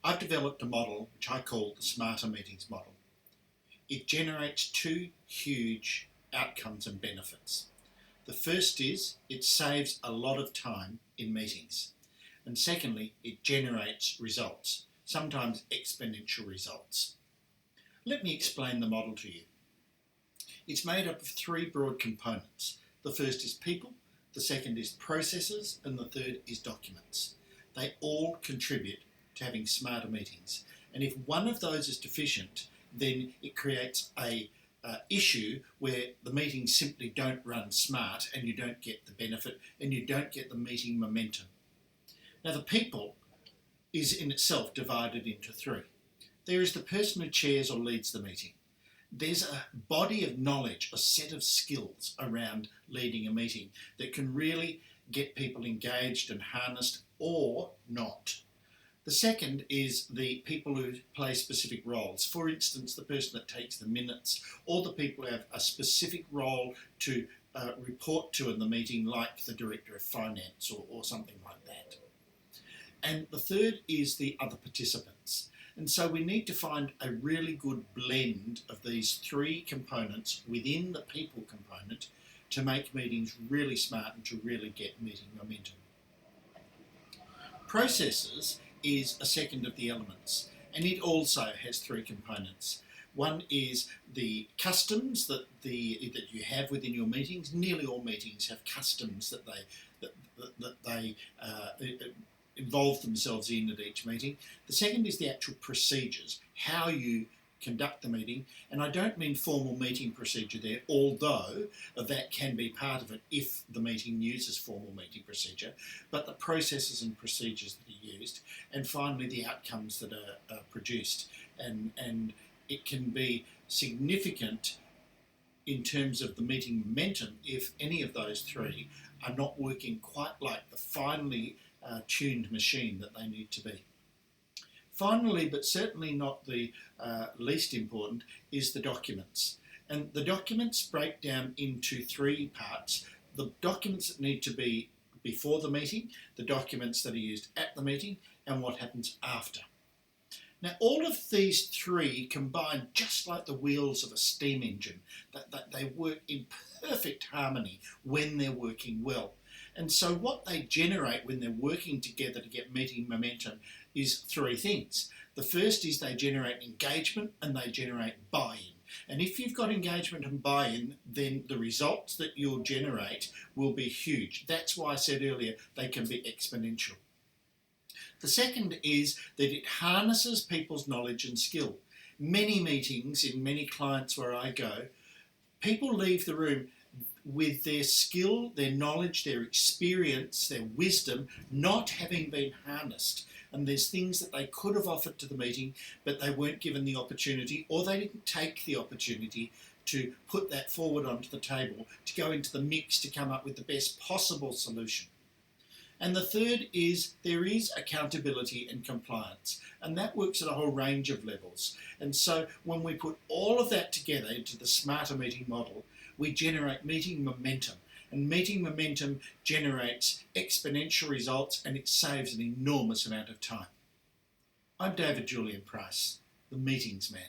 I've developed a model which I call the Smarter Meetings model. It generates two huge outcomes and benefits. The first is it saves a lot of time in meetings. And secondly, it generates results, sometimes exponential results. Let me explain the model to you. It's made up of three broad components. The first is people, the second is processes, and the third is documents. They all contribute to having smarter meetings. And if one of those is deficient, then it creates a issue where the meetings simply don't run smart and you don't get the benefit and you don't get the meeting momentum. Now, the people is in itself divided into three. There is the person who chairs or leads the meeting. There's a body of knowledge, a set of skills around leading a meeting that can really get people engaged and harnessed or not. The second is the people who play specific roles. For instance, the person that takes the minutes, or the people who have a specific role to report to in the meeting, like the Director of Finance or something like that. And the third is the other participants. And so we need to find a really good blend of these three components within the people component to make meetings really smart and to really get meeting momentum. Processes is a second of the elements, and it also has three components. One is the customs that you have within your meetings. Nearly all meetings have customs that they involve themselves in at each meeting. The second is the actual procedures, how you conduct the meeting, and I don't mean formal meeting procedure there, although that can be part of it if the meeting uses formal meeting procedure, but the processes and procedures that are used, and finally the outcomes that are produced. And it can be significant in terms of the meeting momentum if any of those three are not working quite like the finely tuned machine that they need to be. Finally, but certainly not the least important, is the documents. And the documents break down into three parts. The documents that need to be before the meeting, the documents that are used at the meeting, and what happens after. Now, all of these three combine just like the wheels of a steam engine, that they work in perfect harmony when they're working well. And so what they generate when they're working together to get meeting momentum is three things. The first is they generate engagement and they generate buy-in. And if you've got engagement and buy-in, then the results that you'll generate will be huge. That's why I said earlier they can be exponential. The second is that it harnesses people's knowledge and skill. Many meetings in many clients where I go, people leave the room with their skill, their knowledge, their experience, their wisdom not having been harnessed. And there's things that they could have offered to the meeting, but they weren't given the opportunity, or they didn't take the opportunity to put that forward onto the table, to go into the mix to come up with the best possible solution. And the third is there is accountability and compliance, and that works at a whole range of levels. And so when we put all of that together into the Smarter Meeting model, we generate meeting momentum, and meeting momentum generates exponential results, and it saves an enormous amount of time. I'm Julian Price, the Meetings Man.